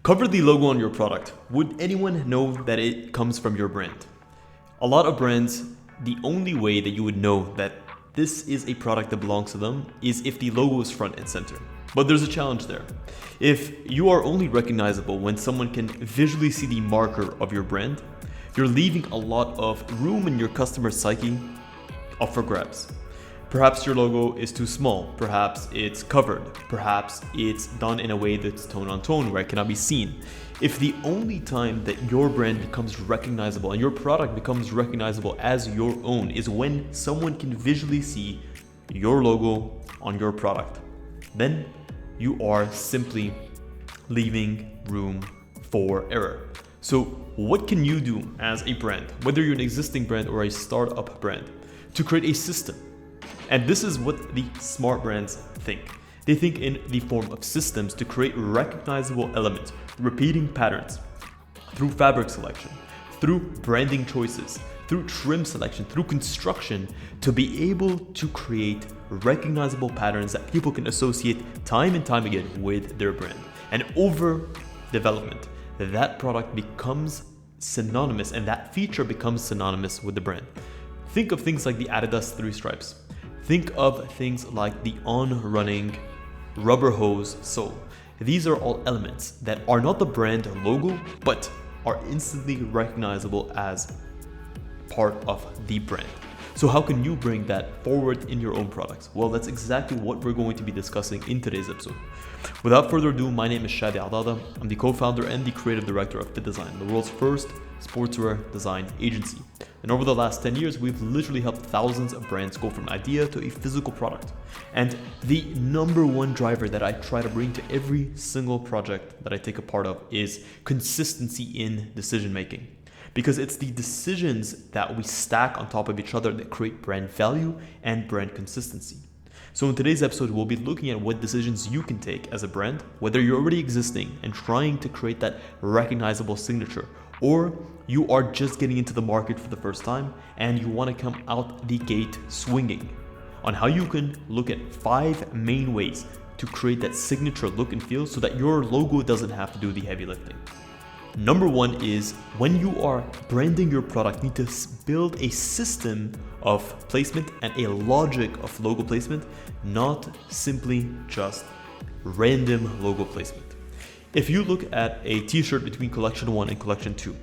Cover the logo on your product. Would anyone know that it comes from your brand? A lot of brands, the only way that you would know that this is a product that belongs to them is if the logo is front and center. But there's a challenge there. If you are only recognizable when someone can visually see the marker of your brand, you're leaving a lot of room in your customer psyche up for grabs. Perhaps your logo is too small, perhaps it's covered, perhaps it's done in a way that's tone on tone where it cannot be seen. If the only time that your brand becomes recognizable and your product becomes recognizable as your own is when someone can visually see your logo on your product, then you are simply leaving room for error. So what can you do as a brand, whether you're an existing brand or a startup brand, to create a system? And this is what the smart brands think. They think in the form of systems to create recognizable elements, repeating patterns through fabric selection, through branding choices, through trim selection, through construction, to be able to create recognizable patterns that people can associate time and time again with their brand. And over development, that product becomes synonymous and that feature becomes synonymous with the brand. Think of things like the Adidas 3 stripes. Think of things like the on-running rubber hose sole. These are all elements that are not the brand logo, but are instantly recognizable as part of the brand. So how can you bring that forward in your own products? Well, that's exactly what we're going to be discussing in today's episode. Without further ado, my name is Shadi. I'm the co-founder and the creative director of FittDesign, the world's first sportswear design agency. And over the last 10 years, we've literally helped thousands of brands go from idea to a physical product. And the number one driver that I try to bring to every single project that I take a part of is consistency in decision making. Because it's the decisions that we stack on top of each other that create brand value and brand consistency. So in today's episode, we'll be looking at what decisions you can take as a brand, whether you're already existing and trying to create that recognizable signature, or you are just getting into the market for the first time and you want to come out the gate swinging, on how you can look at 5 main ways to create that signature look and feel so that your logo doesn't have to do the heavy lifting. Number 1 is when you are branding your product, you need to build a system of placement and a logic of logo placement, not simply just random logo placement. If you look at a t-shirt between collection 1 and collection 2,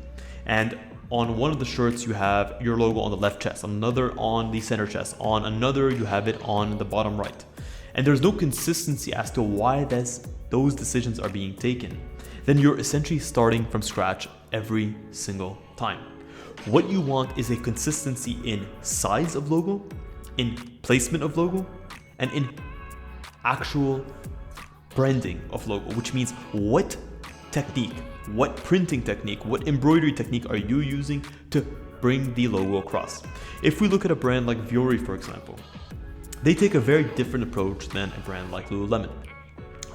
and on one of the shirts you have your logo on the left chest, on another on the center chest, on another you have it on the bottom right, and there's no consistency as to why those decisions are being taken, then you're essentially starting from scratch every single time. What you want is a consistency in size of logo, in placement of logo, and in actual branding of logo, which means what technique, what printing technique, what embroidery technique are you using to bring the logo across. If we look at a brand like Vuori, for example, they take a very different approach than a brand like Lululemon.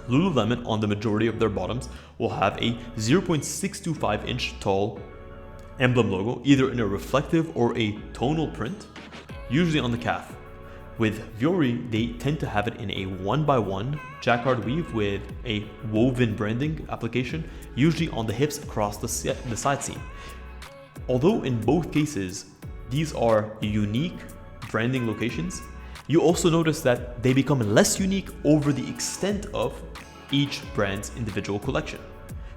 Lululemon, on the majority of their bottoms, will have a 0.625 inch tall emblem logo, either in a reflective or a tonal print, usually on the calf. With Vuori, they tend to have it in a 1x1 jacquard weave with a woven branding application, usually on the hips across the side seam. Although in both cases, these are unique branding locations, you also notice that they become less unique over the extent of each brand's individual collection.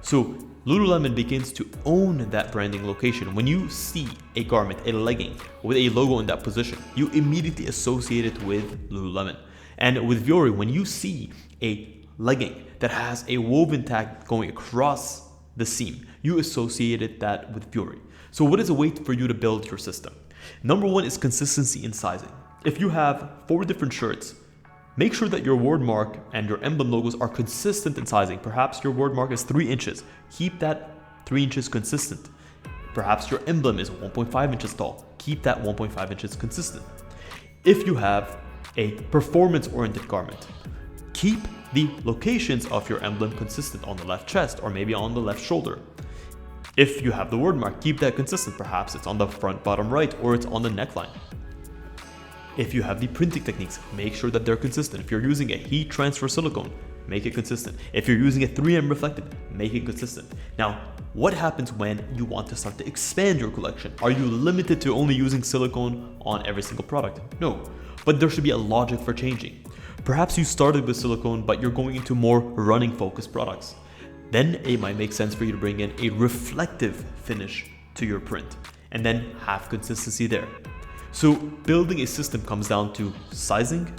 So Lululemon begins to own that branding location. When you see a garment, a legging with a logo in that position, you immediately associate it with Lululemon. And with Vuori, when you see a legging that has a woven tag going across the seam, you associated that with Vuori. So what is a way for you to build your system? Number 1 is consistency in sizing. If you have 4 different shirts, make sure that your word mark and your emblem logos are consistent in sizing. Perhaps your word mark is 3 inches. Keep that 3 inches consistent. Perhaps your emblem is 1.5 inches tall. Keep that 1.5 inches consistent. If you have a performance-oriented garment, keep the locations of your emblem consistent on the left chest or maybe on the left shoulder. If you have the word mark, keep that consistent. Perhaps it's on the front bottom right or it's on the neckline. If you have the printing techniques, make sure that they're consistent. If you're using a heat transfer silicone, Make it consistent. If you're using a 3M reflective, make it consistent. Now, what happens when you want to start to expand your collection? Are you limited to only using silicone on every single product? No, but there should be a logic for changing. Perhaps you started with silicone, but you're going into more running focused products. Then it might make sense for you to bring in a reflective finish to your print and then have consistency there. So building a system comes down to sizing,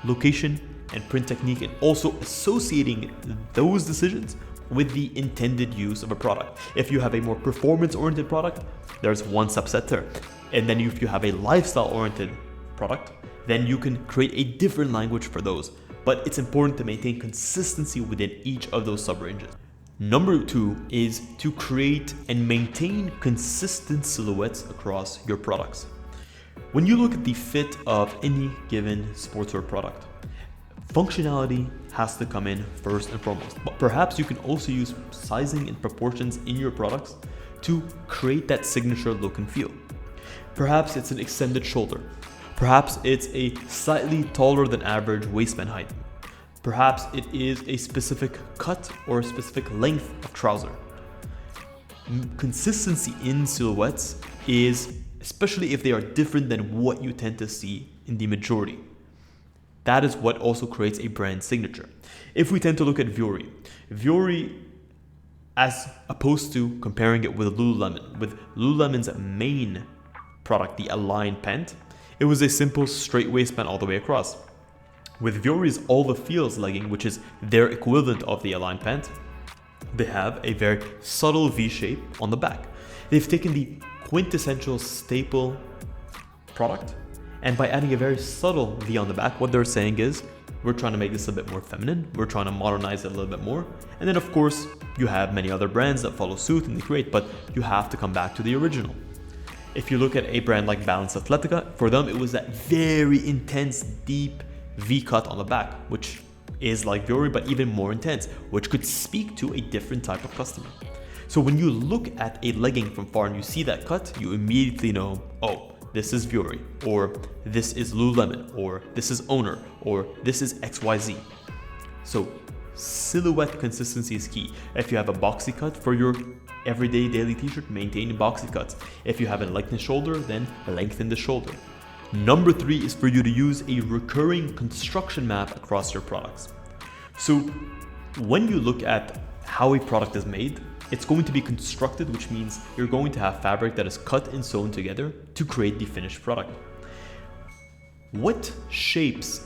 location, and print technique, and also associating those decisions with the intended use of a product. If you have a more performance-oriented product, there's one subset there. And then if you have a lifestyle-oriented product, then you can create a different language for those. But it's important to maintain consistency within each of those sub-ranges. Number 2 is to create and maintain consistent silhouettes across your products. When you look at the fit of any given sportswear product, functionality has to come in first and foremost, but perhaps you can also use sizing and proportions in your products to create that signature look and feel. Perhaps it's an extended shoulder. Perhaps it's a slightly taller than average waistband height. Perhaps it is a specific cut or a specific length of trouser. Consistency in silhouettes is, especially if they are different than what you tend to see in the majority. That is what also creates a brand signature. If we tend to look at Vuori, as opposed to comparing it with Lululemon's main product, the Align pant, it was a simple straight waistband all the way across. With Vuori's All the Feels legging, which is their equivalent of the Align pant, they have a very subtle V shape on the back. They've taken the quintessential staple product, and by adding a very subtle V on the back, what they're saying is, we're trying to make this a bit more feminine, we're trying to modernize it a little bit more. And then of course, you have many other brands that follow suit and they create, but you have to come back to the original. If you look at a brand like Balance Athletica, for them it was that very intense, deep V cut on the back, which is like Vuori, but even more intense, which could speak to a different type of customer. So when you look at a legging from far and you see that cut, you immediately know, oh, this is Vuori, or this is Lululemon, or this is Owner, or this is XYZ. So silhouette consistency is key. If you have a boxy cut for your everyday daily t-shirt, maintain boxy cuts. If you have a lengthened shoulder, then lengthen the shoulder. Number 3 is for you to use a recurring construction map across your products. So when you look at how a product is made, it's going to be constructed, which means you're going to have fabric that is cut and sewn together to create the finished product. What shapes,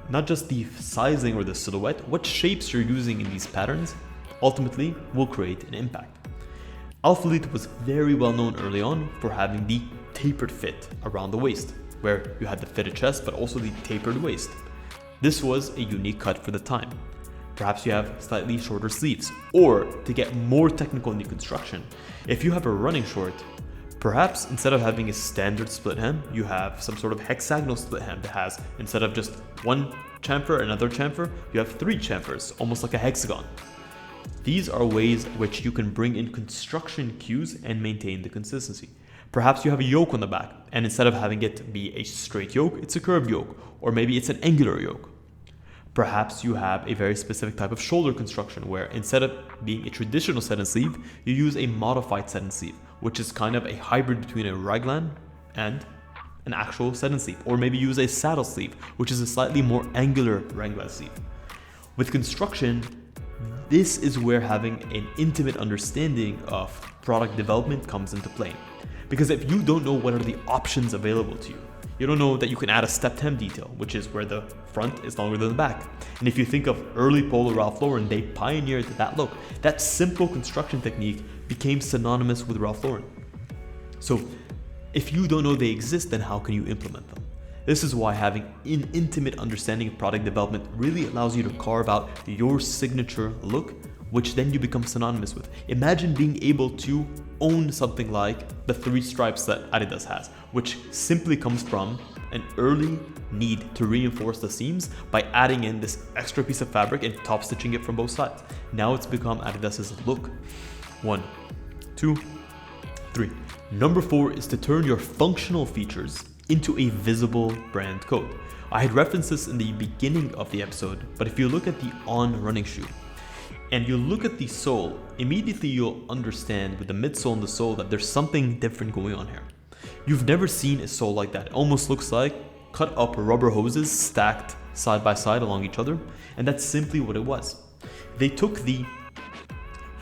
not just the sizing or the silhouette, what shapes you're using in these patterns ultimately will create an impact. Alphalete was very well known early on for having the tapered fit around the waist, where you had the fitted chest but also the tapered waist. This was a unique cut for the time. Perhaps you have slightly shorter sleeves, or to get more technical in the construction, if you have a running short, perhaps instead of having a standard split hem, you have some sort of hexagonal split hem that has, instead of just one chamfer, another chamfer, you have 3 chamfers, almost like a hexagon. These are ways which you can bring in construction cues and maintain the consistency. Perhaps you have a yoke on the back, and instead of having it be a straight yoke, it's a curved yoke, or maybe it's an angular yoke. Perhaps you have a very specific type of shoulder construction where instead of being a traditional set and sleeve, you use a modified set and sleeve, which is kind of a hybrid between a raglan and an actual set and sleeve. Or maybe use a saddle sleeve, which is a slightly more angular raglan sleeve. With construction, this is where having an intimate understanding of product development comes into play. Because if you don't know what are the options available to you, you don't know that you can add a stepped hem detail, which is where the front is longer than the back. And if you think of early Polo Ralph Lauren, they pioneered that look. That simple construction technique became synonymous with Ralph Lauren. So if you don't know they exist, then how can you implement them? This is why having an intimate understanding of product development really allows you to carve out your signature look, which then you become synonymous with. Imagine being able to own something like the 3 stripes that Adidas has, which simply comes from an early need to reinforce the seams by adding in this extra piece of fabric and top stitching it from both sides. Now it's become Adidas's look. 1, 2, 3. Number 4 is to turn your functional features into a visible brand code. I had referenced this in the beginning of the episode, but if you look at the On running shoe and you look at the sole, immediately you'll understand with the midsole and the sole that there's something different going on here. You've never seen a sole like that. It almost looks like cut up rubber hoses stacked side by side along each other, and that's simply what it was. They took the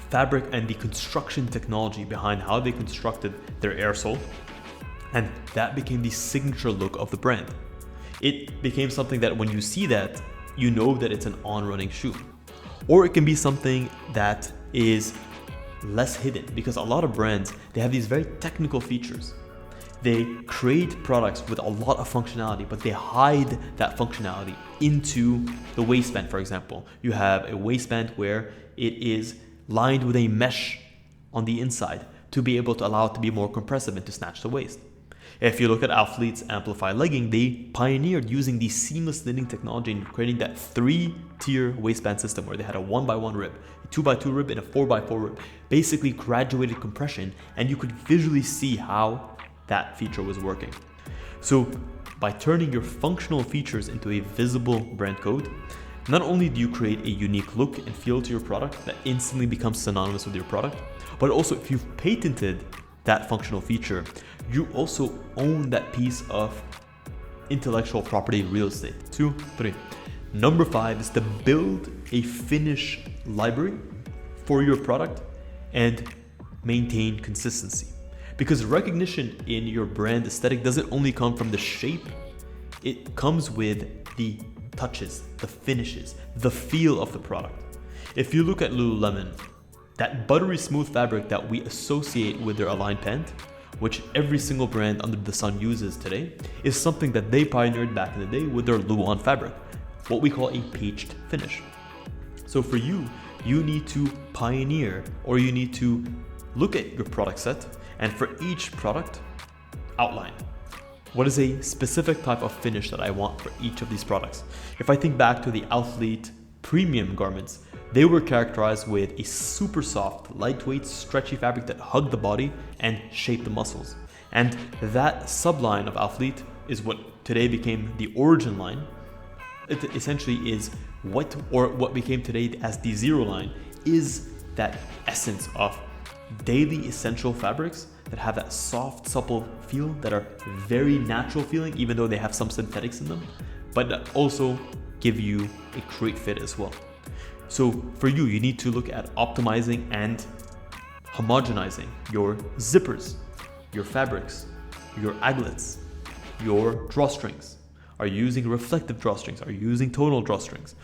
fabric and the construction technology behind how they constructed their air sole, and that became the signature look of the brand. It became something that when you see that, you know that it's an On running shoe. Or it can be something that is less hidden, because a lot of brands, they have these very technical features. They create products with a lot of functionality, but they hide that functionality into the waistband, for example. You have a waistband where it is lined with a mesh on the inside to be able to allow it to be more compressive and to snatch the waist. If you look at Alphalite's Amplify legging, they pioneered using the seamless knitting technology and creating that 3-tier waistband system where they had a 1x1 rib, a 2x2 rib, and a 4x4 rib. Basically graduated compression, and you could visually see how that feature was working. So by turning your functional features into a visible brand code, not only do you create a unique look and feel to your product that instantly becomes synonymous with your product, but also if you've patented that functional feature, you also own that piece of intellectual property real estate. 2, 3. Number 5 is to build a finish library for your product and maintain consistency. Because recognition in your brand aesthetic doesn't only come from the shape, it comes with the touches, the finishes, the feel of the product. If you look at Lululemon, that buttery smooth fabric that we associate with their Align pant, which every single brand under the sun uses today, is something that they pioneered back in the day with their Luon fabric, what we call a peached finish. So for you, you need to pioneer, or you need to look at your product set, and for each product, outline what is a specific type of finish that I want for each of these products. If I think back to the Athlete premium garments, they were characterized with a super soft, lightweight, stretchy fabric that hugged the body and shaped the muscles. And that subline of Athlete is what today became the Origin line. It essentially is what became today as the Zero line, is that essence of daily essential fabrics that have that soft, supple feel, that are very natural feeling, even though they have some synthetics in them, but that also give you a great fit as well. So for you, you need to look at optimizing and homogenizing your zippers, your fabrics, your aglets, your drawstrings. Are you using reflective drawstrings? Are you using tonal drawstrings?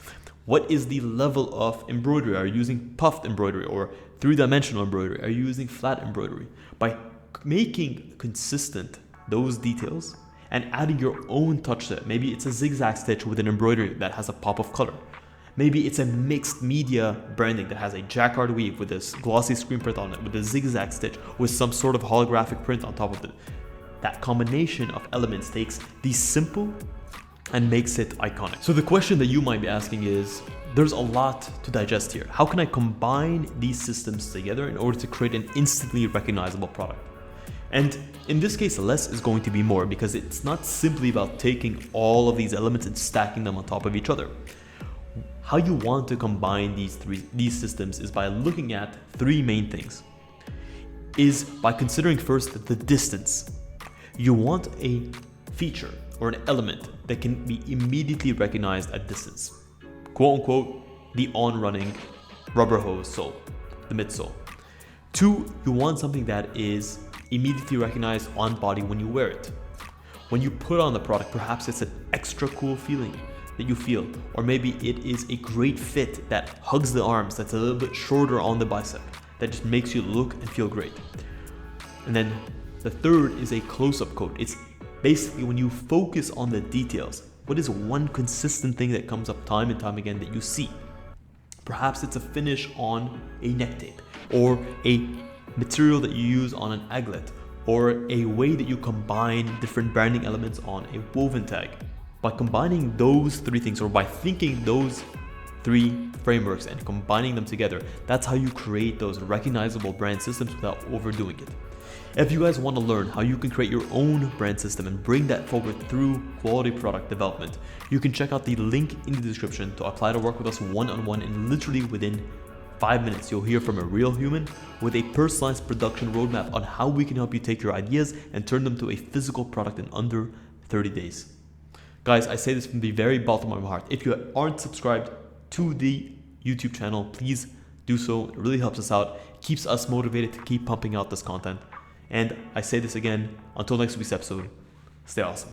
What is the level of embroidery? Are you using puffed embroidery or 3-dimensional embroidery? Are you using flat embroidery? By making consistent those details and adding your own touch to it, maybe it's a zigzag stitch with an embroidery that has a pop of color. Maybe it's a mixed media branding that has a jacquard weave with this glossy screen print on it, with a zigzag stitch, with some sort of holographic print on top of it. That combination of elements takes the simple and makes it iconic. So the question that you might be asking is, there's a lot to digest here. How can I combine these systems together in order to create an instantly recognizable product? And in this case, less is going to be more, because it's not simply about taking all of these elements and stacking them on top of each other. How you want to combine these systems is by looking at 3 main things. Is by considering first the distance. You want a feature or an element that can be immediately recognized at distance. Quote unquote, the on-running rubber hose sole, the midsole. 2, you want something that is immediately recognized on body when you wear it. When you put on the product, perhaps it's an extra cool feeling that you feel, or maybe it is a great fit that hugs the arms, that's a little bit shorter on the bicep, that just makes you look and feel great. And then the third is a close-up coat. It's basically when you focus on the details. What is one consistent thing that comes up time and time again that you see? Perhaps it's a finish on a neck tape, or a material that you use on an aglet, or a way that you combine different branding elements on a woven tag. By combining those 3 things, or by thinking those 3 frameworks and combining them together. That's how you create those recognizable brand systems without overdoing it. If you guys want to learn how you can create your own brand system and bring that forward through quality product development, you can check out the link in the description to apply to work with us one-on-one, and literally within 5 minutes, you'll hear from a real human with a personalized production roadmap on how we can help you take your ideas and turn them to a physical product in under 30 days. Guys, I say this from the very bottom of my heart. If you aren't subscribed to the YouTube channel, please do so. It really helps us out. It keeps us motivated to keep pumping out this content. And I say this again, until next week's episode, stay awesome.